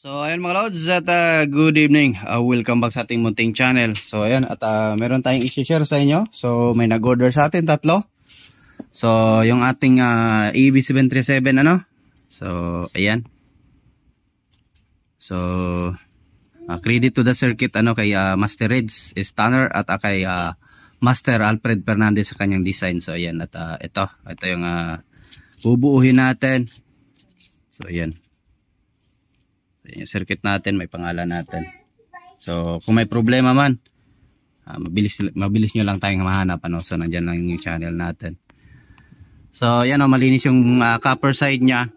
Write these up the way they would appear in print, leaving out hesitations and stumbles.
So ayan mga lods at good evening, welcome back sa ating munting channel. So ayan at meron tayong i-share sa inyo. So may nag-order sa atin tatlo. So yung ating EB737 ano. So ayan. So credit to the circuit ano kay Master Reds Stanner at kay Master Alfred Fernandez sa kanyang design. So ayan at ito yung bubuuhin natin. So ayan. Yung circuit natin, may pangalan natin. So kung may problema man, mabilis nyo lang tayong mahanap ano. So nandyan lang yung channel natin. So ayan malinis yung copper side nya.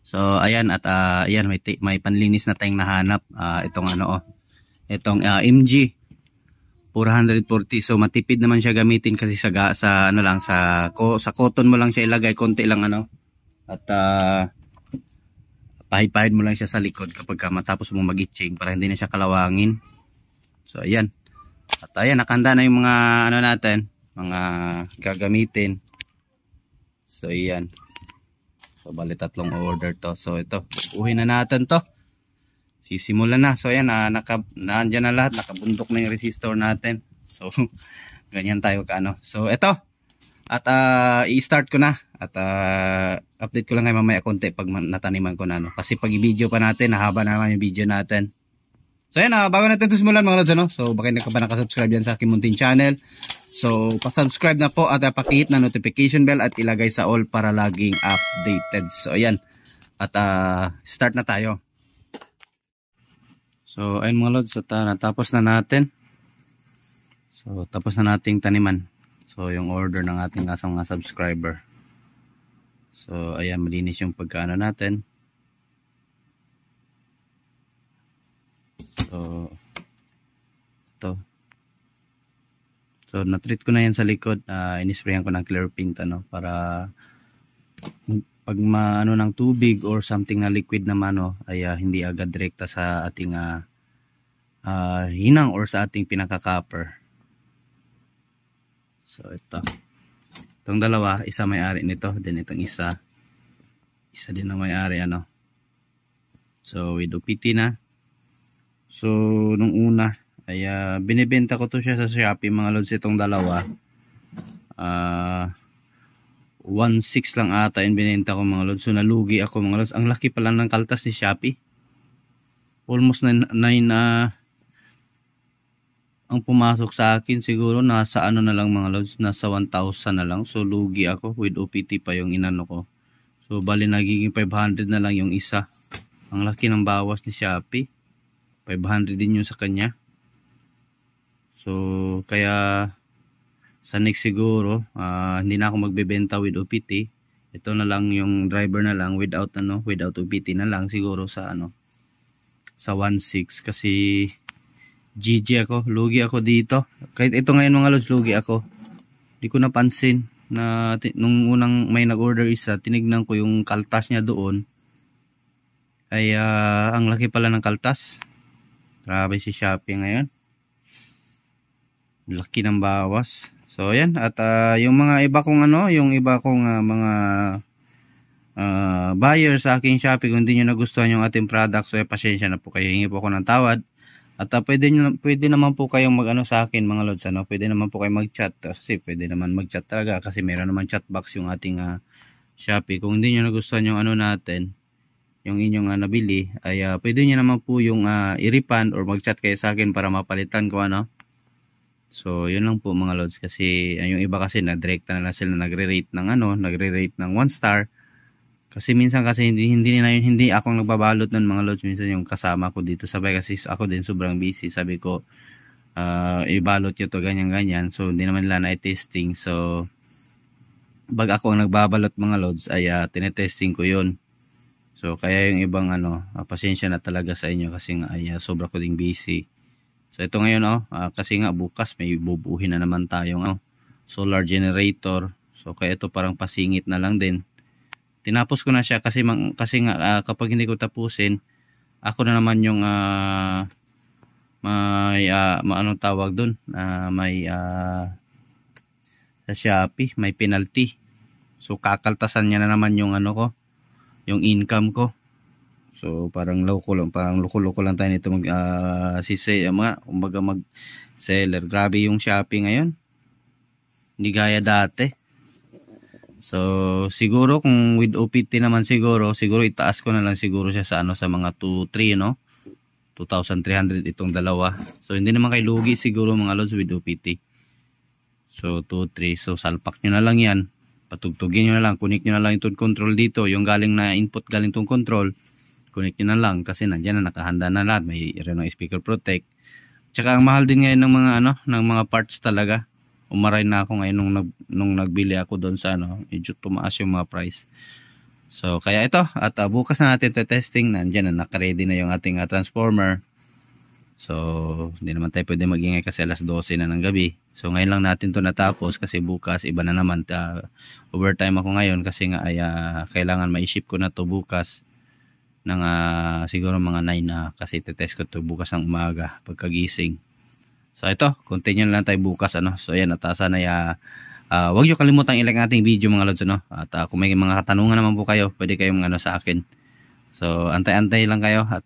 So ayan at ayan may panlinis na tayong nahanap. Itong itong MG 440. So matipid naman siya gamitin kasi sa ano lang sa cotton mo lang siya ilagay, konti lang ano. At pahid-pahid mo lang siya sa likod kapag matapos mo mag-itching para hindi na siya kalawangin. So ayan. At ayan nakahanda na yung mga ano natin, mga gagamitin. So ayan. So bali tatlong order to. So ito, buuhin na natin to. Sisimulan na. So ayan, naandyan na lahat, nakabundok na yung resistor natin. So ganyan tayo kaano. So ito. At i-start ko na at update ko lang kayo mamaya konti pag nataniman ko na ano. Kasi pag i-video pa natin, hahaba naman yung video natin. So ayan, bago natin ito simulan mga lods ano. So baka hindi ka pa nakasubscribe yan sa aking munting channel. So pasubscribe na po at pakihit na notification bell at ilagay sa all para laging updated. So ayan, at start na tayo. So ayun mga lods at natapos na natin. So tapos na nating taniman. So yung order ng ating mga subscriber. So ayan, malinis yung pagkaano natin. So ito. So na-treat ko na yan sa likod. Inisprayan ko ng clear paint ano para pag maano ng tubig or something na liquid naman no, ay hindi agad direkta sa ating hinang or sa ating pinaka-copper. So ito. Itong dalawa, isa may-ari nito, then itong isa din na may-ari ano. So with OPT na. So nung una ay binibenta ko to siya sa Shopee mga lods, itong dalawa. 1.6 lang ata yung binenta ko mga lods. So nalugi ako mga lods. Ang laki pala ng kaltas ni Shopee. Almost 9 ang pumasok sa akin, siguro nasa ano na lang mga lods, nasa 1,000 na lang. So lugi ako, with OPT pa yung inano ko. So bali nagiging 500 na lang yung isa. Ang laki ng bawas ni Shopee. 500 din yung sa kanya. So kaya sa next siguro hindi na ako magbebenta with OPT. Ito na lang yung driver na lang without OPT na lang siguro sa sa 1.6 kasi GG ako, lugi ako dito. Kahit ito ngayon mga lods, lugi ako. Di ko napansin na nung unang may nag-order isa, tinignan ko yung kaltas niya doon. Ay ang laki pala ng kaltas. Grabe si Shopee ngayon. Laki ng bawas. So ayan, at yung mga iba kong mga buyer sa aking Shopee, kung hindi nyo nagustuhan yung ating product, so pasensya na po kayo, hingi po ako ng tawad. At pwede naman po kayong mag-ano sa akin mga lods ano, pwede naman po kayong mag-chat kasi pwede naman mag-chat talaga kasi meron naman chat box yung ating Shopee. Kung hindi niyo nagustuhan yung ano natin, yung inyong nabili, ay pwede niyo naman po yung i-refund or mag-chat kayo sa akin para mapalitan ko ano. So yun lang po mga lods kasi yung iba kasi na-direct na sila nagre-rate ng 1 star. Kasi minsan kasi hindi ako nagbabalot ng mga lods, minsan yung kasama ko dito sabay kasi ako din sobrang busy, sabi ko ibalot nyo to ganyan. So hindi naman nila na-testing. So pag ako ang nagbabalot mga lods ay tinetesting ko yun. So kaya yung ibang pasensya na talaga sa inyo kasi nga ay sobra ko ding busy. So ito ngayon kasi nga bukas may bubuhin na naman tayong solar generator. So kaya ito parang pasingit na lang din. tinapos ko na siya kasi nga kapag hindi ko tapusin, ako na naman yung anong tawag doon, sa Shopee may penalty. So kakaltasan niya na naman yung ano ko, yung income ko. So parang loko-loko lang tayo nito kumbaga mag seller. Grabe yung Shopee ngayon. Hindi gaya dati. So siguro kung with OPT naman siguro itaas ko na lang siguro siya sa sa mga 2-3 no. 2,300 itong dalawa. So hindi naman kay lugi siguro mga lods with OPT. So 2-3. So salpak nyo na lang yan. Patugtugin nyo na lang. Connect nyo na lang itong control dito. Yung galing na input galing itong control. Connect nyo na lang. Kasi nandiyan na nakahanda na lahat. May speaker protect. Tsaka ang mahal din ngayon ng mga ng mga parts talaga. Umaray na ako ngayon nung nagbili ako doon sa medyo tumaas yung mga price. So kaya ito at bukas na natin testing. Nandiyan na naka-ready na yung ating transformer. So hindi naman tayo pwede magingay kasi alas 12 na ng gabi. So ngayon lang natin to natapos kasi bukas iba na naman. Overtime ako ngayon kasi nga ay kailangan ma-ship ko na to bukas ng siguro mga 9 kasi tetest ko to bukas ng umaga pagkagising. So ito, continue lang tayo bukas So ayan, at sana huwag niyo kalimutang i-like ating video mga lods At kung may mga katanungan naman po kayo, pwede kayong sa akin. So antay-antay lang kayo at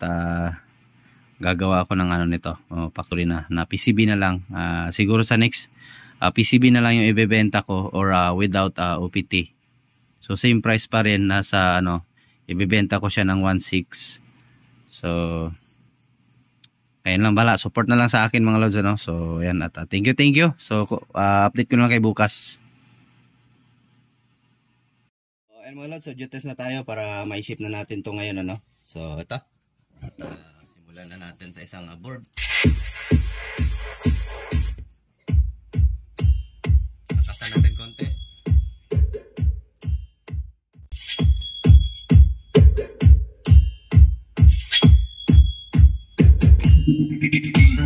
gagawa ako ng nito, factory na PCB na lang. Siguro sa next PCB na lang yung ibebenta ko or without OPT. So same price pa rin, nasa ibebenta ko siya ng 1.6. So ayun lang, bala support na lang sa akin mga lods So ayan, at thank you. So update ko na lang kay bukas. So ayan mga lods, so due test na tayo para ma-ship na natin to ngayon So ito at simulan na natin sa isang board. Nakasta natin konti.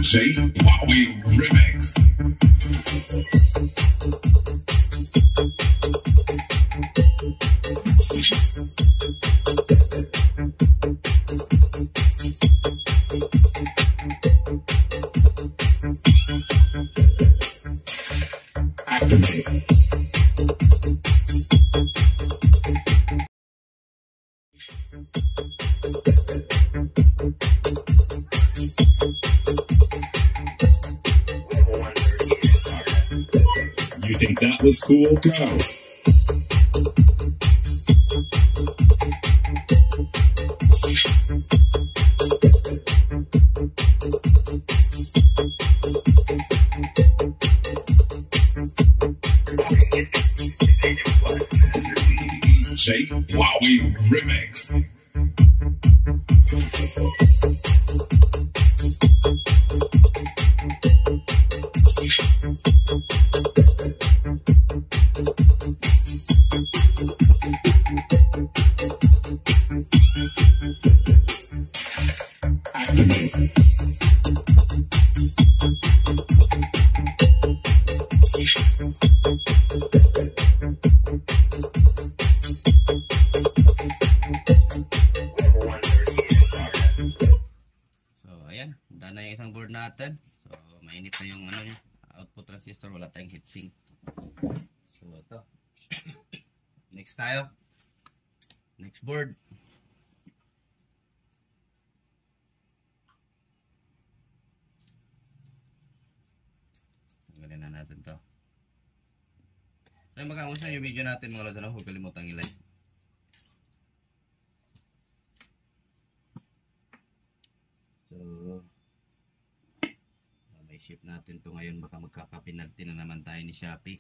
DJ Wowie Remix. Activate. You think that was cool? Go. DJ Wowie Remix. Na yung isang board natin. So mainit na yung output transistor, wala tayong heatsink. So ito. Next tayo. Next board. Tanggalin na natin to. So magkamusta yung video natin mga lods, huwag kalimutang i-like. So ship natin to ngayon, baka magkakapinalty na naman tayo ni Shopee.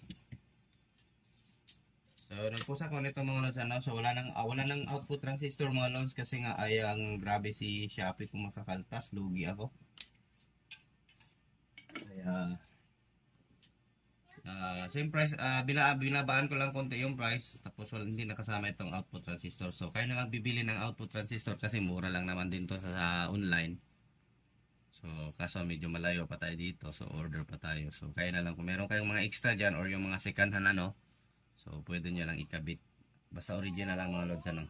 So nagpusa ko nito mga lods so wala nang output transistor mga lods kasi nga ay ang grabe si Shopee kung makakaltas, lugi ako. Kaya same price, binabaan ko lang konti yung price, tapos hindi nakasama itong output transistor. So kaya na lang bibili ng output transistor kasi mura lang naman din to sa online. So kaso medyo malayo pa tayo dito, so order pa tayo. So kaya na lang kung meron kayong mga extra dyan or yung mga second hand so pwede nyo lang ikabit Basta original lang mga lods, ano.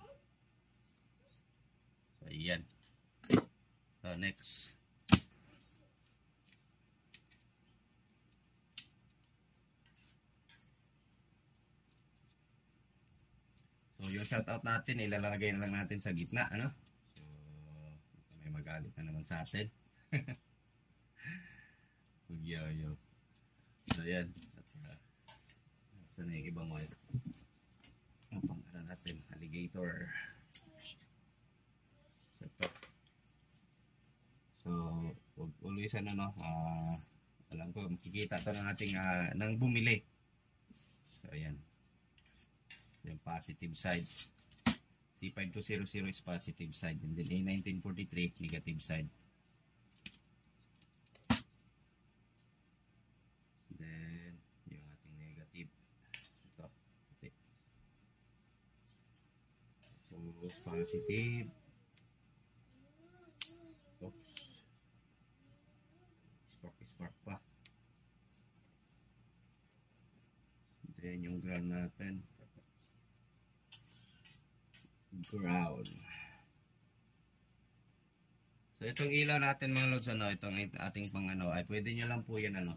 So, yan. So, next. So, yung shoutout natin, ilalagay na lang natin sa gitna, ano. So, may magalit na naman sa atin. Yo. So, yan. Saan na yung ibang wire? Ang pangalan natin, alligator. Ito. So, always ano, alam ko, makikita ito ng ating, nang bumili. So, ayan. Yung positive side. C5200 is positive side. And then A1943, negative side. Then, yung ating negative. Ito. Okay. So, positive. Oops. Spark pa. Then, yung ground natin. Ground. So itong ilaw natin mga lods, ano, itong ating pang ano, ay pwede nyo lang po yan, ano,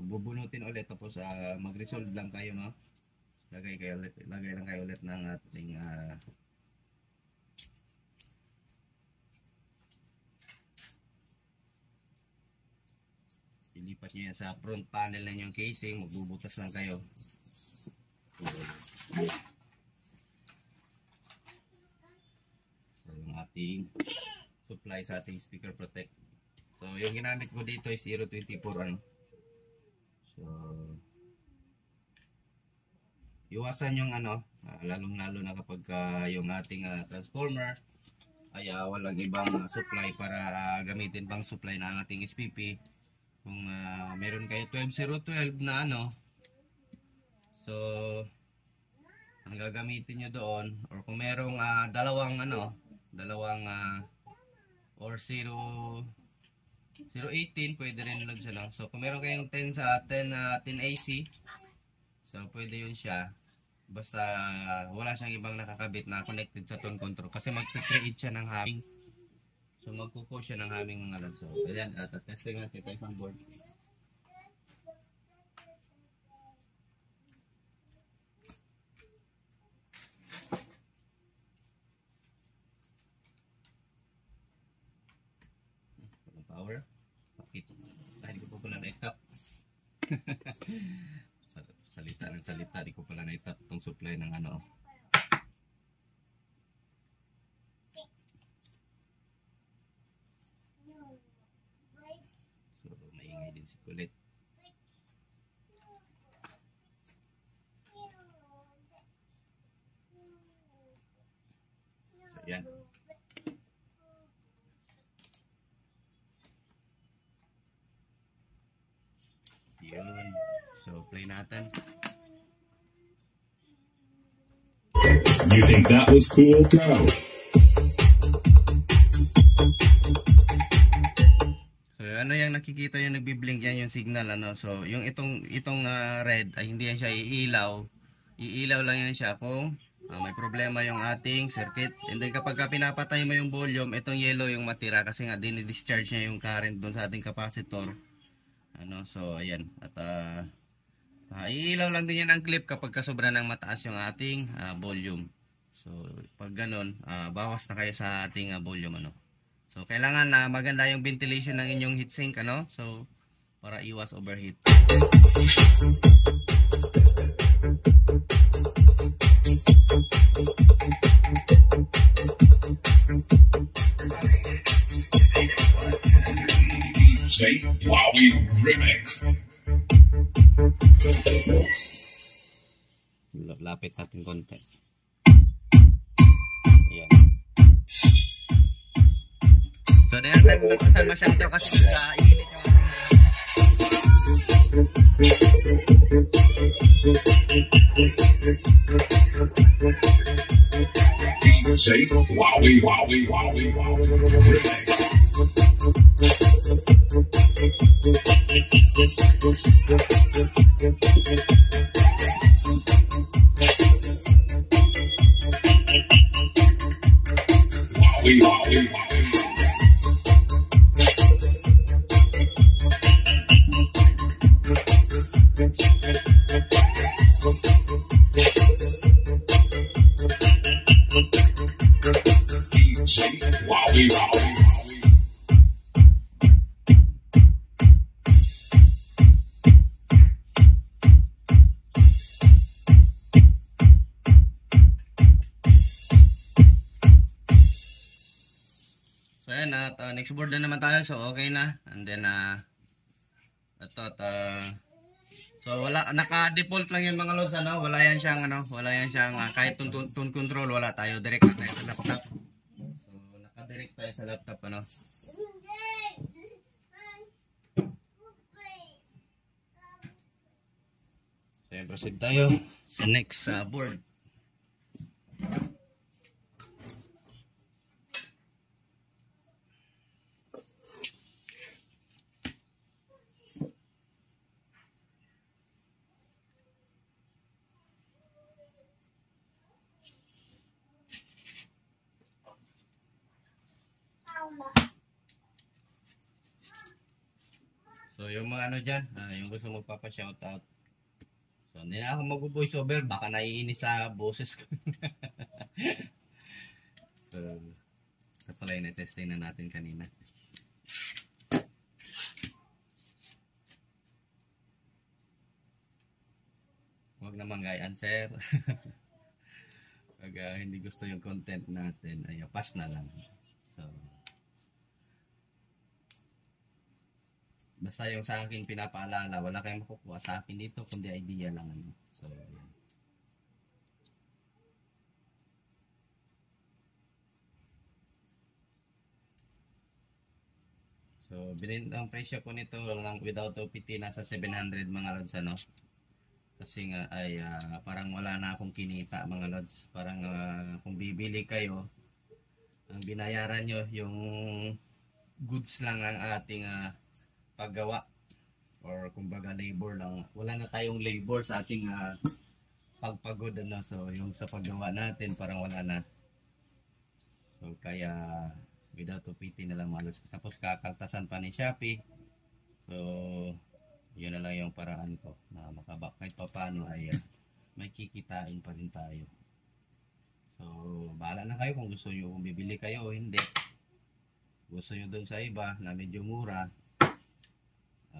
bubunutin ulit, tapos mag-resolve lang kayo, no. Lagay lang kayo ulit ng ating ilipat nyo yan sa front panel na yung casing, magbubutas lang kayo. Yung ating supply sa ating speaker protect. So yung ginamit ko dito is 024, ano. So iwasan yung ano, lalong-lalo na kapag yung ating transformer ay walang ibang supply para gamitin pang supply ng ating SPP. Kung meron kayo 12012 na ano, so ang gagamitin nyo doon, or kung merong dalawang or 018 pwede rin nung siya, no? So kung meron kayong 10 AC, so pwede yun siya, basta wala siyang ibang nakakabit na connected sa tone control, kasi mag-create siya ng humming. So magkuko siya ng humming mga lods. So ayan, testing natin ito isang board. Power. Bakit? Dahil ko pala na-tap. Salita ng salita, di ko pala na-tap itong supply ng ano. So, maingay din si Kulit. So, yan. Yun. So, play natin. You think that was cool? Go. So, ano yung nakikita yung nagbi-blink yan yung signal, ano. So, yung itong red ay hindi yan siya iilaw. Iilaw lang yan siya kung may problema yung ating circuit. And then kapag pinapatay mo yung volume, itong yellow yung matira kasi nga dinidischarge niya yung current doon sa ating capacitor. Ano, so ayan, at iilaw lang din yan ang clip kapag kasobra ng mataas yung ating volume. So pag ganun, bawas na kayo sa ating volume, ano. So kailangan maganda yung ventilation ng inyong heatsink, ano, so para iwas overheat. DJ Wowie Remix. Lapit natin konti. Ayan. So na natin lakasan masyado kasi init yung DJ Wowie Remix. Wowie, wowie, DJ Wowie, wowie. So ayan, at next board na naman tayo. So okay na. And then so wala, naka-default lang yun mga lods, ano? Wala yan siyang kahit tune control, wala tayo. Direct na tayo sa laptop. So naka-direct tayo sa laptop, ano? So yan, proceed tayo sa next board. So yung mga ano dyan, yung gusto magpapa-shoutout. So hindi na ako mag-voice over, baka naiinis sa boses ko. So ito pala yung na-testing na natin kanina. Huwag naman gayaan, sir. Pag hindi gusto yung content natin, ay pass na lang. So basta yung sa akin pinapaalala, wala kayong makukuha sa akin dito kundi idea lang. So yan. So ang presyo ko nito lang without OPT nasa 700 mga lods, ano. Kasi nga ay parang wala na akong kinita mga lods. Parang kung bibili kayo, ang binayaran nyo yung goods lang ang ating paggawa, or kumbaga labor lang. Wala na tayong labor sa ating pagpagod, ano. So yung sa paggawa natin parang wala na. So kaya without OPT na lang malos. Tapos kakaltasan pa ni Shopee. So yun na lang yung paraan ko na makabak kahit pa paano ay may kikitain pa rin tayo. So bahala na kayo kung gusto nyo, kung bibili kayo o hindi. Gusto nyo dun sa iba na medyo mura,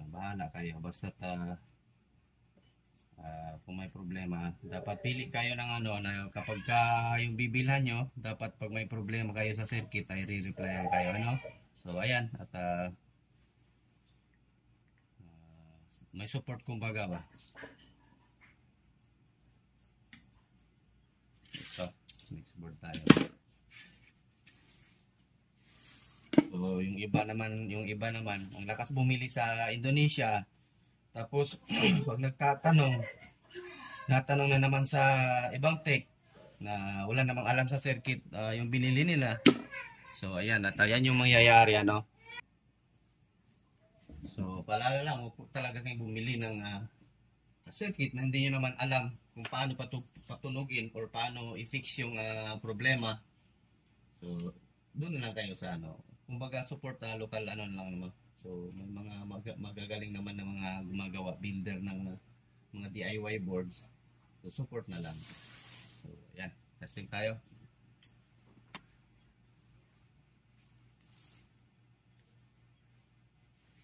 bahala kayo. Basta kung may problema, dapat pili kayo ng ano, na kapag yung bibilhan nyo, dapat pag may problema kayo sa circuit ay re-replyan kayo, ano. So ayan, at may support kumbaga ba. Ito, next board tayo. So yung iba naman ang lakas bumili sa Indonesia. Tapos pag natanong na naman sa ibang tech na wala namang alam sa circuit, yung binili nila. So ayan, at ayan yung mangyayari, ano. So paalala lang, huwag talaga kayong bumili ng circuit na hindi nyo naman alam kung paano patunugin or paano i-fix yung problema. So doon lang kayo sa ano, kumbaga support local ano lang naman. So may mga magagaling naman na mga gumagawa, builder ng mga DIY boards. So support na lang. So yan, testing tayo.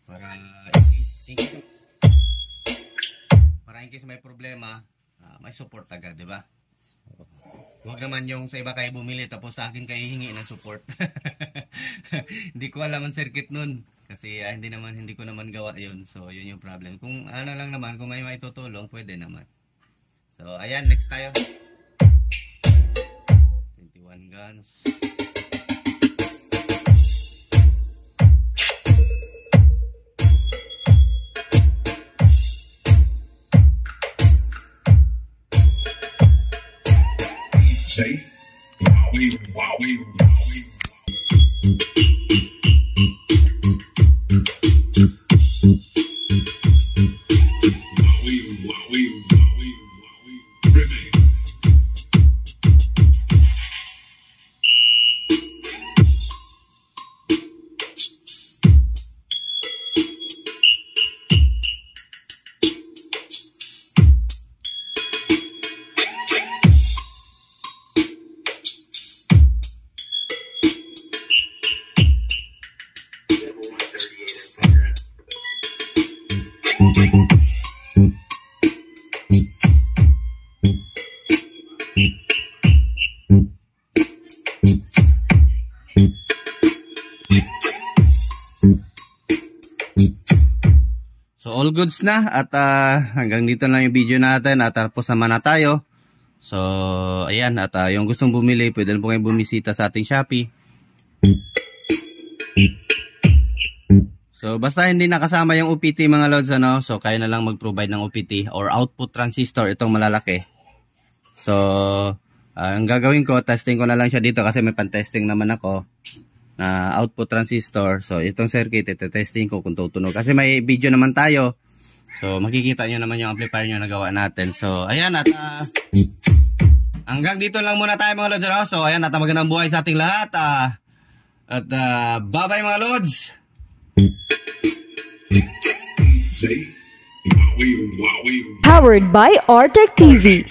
Para in case may problema, may support agad, di ba? Huwag naman yung sa iba kayo bumili tapos sa akin kayo hingi ng support. Hindi ko alam ang circuit nun kasi hindi ko naman gawa yun. So yun yung problem. Kung ano lang naman, kung may maitutulong, pwede naman. So ayan, next tayo. 21 guns. Say, wowie, wowie, wowie. Wowie, wowie, wowie, wowie. Remix. So all goods na at hanggang dito lang yung video natin at tapos naman na tayo. So ayan at yung gustong bumili pwede na po kayong bumisita sa ating Shopee. So basta hindi nakasama yung OPT mga lods ano, so kaya na lang mag-provide ng OPT or output transistor itong malalaki. So ang gagawin ko, testing ko na lang siya dito kasi may pan-testing naman ako na output transistor. So itong circuit ite-testing ko kung tutunog kasi may video naman tayo. So makikita nyo naman yung amplifier nyo na gawa natin. So ayan at hanggang dito lang muna tayo mga lods. So ayan at magandang buhay sa ating lahat. At bye bye mga lods. Powered by Artec TV.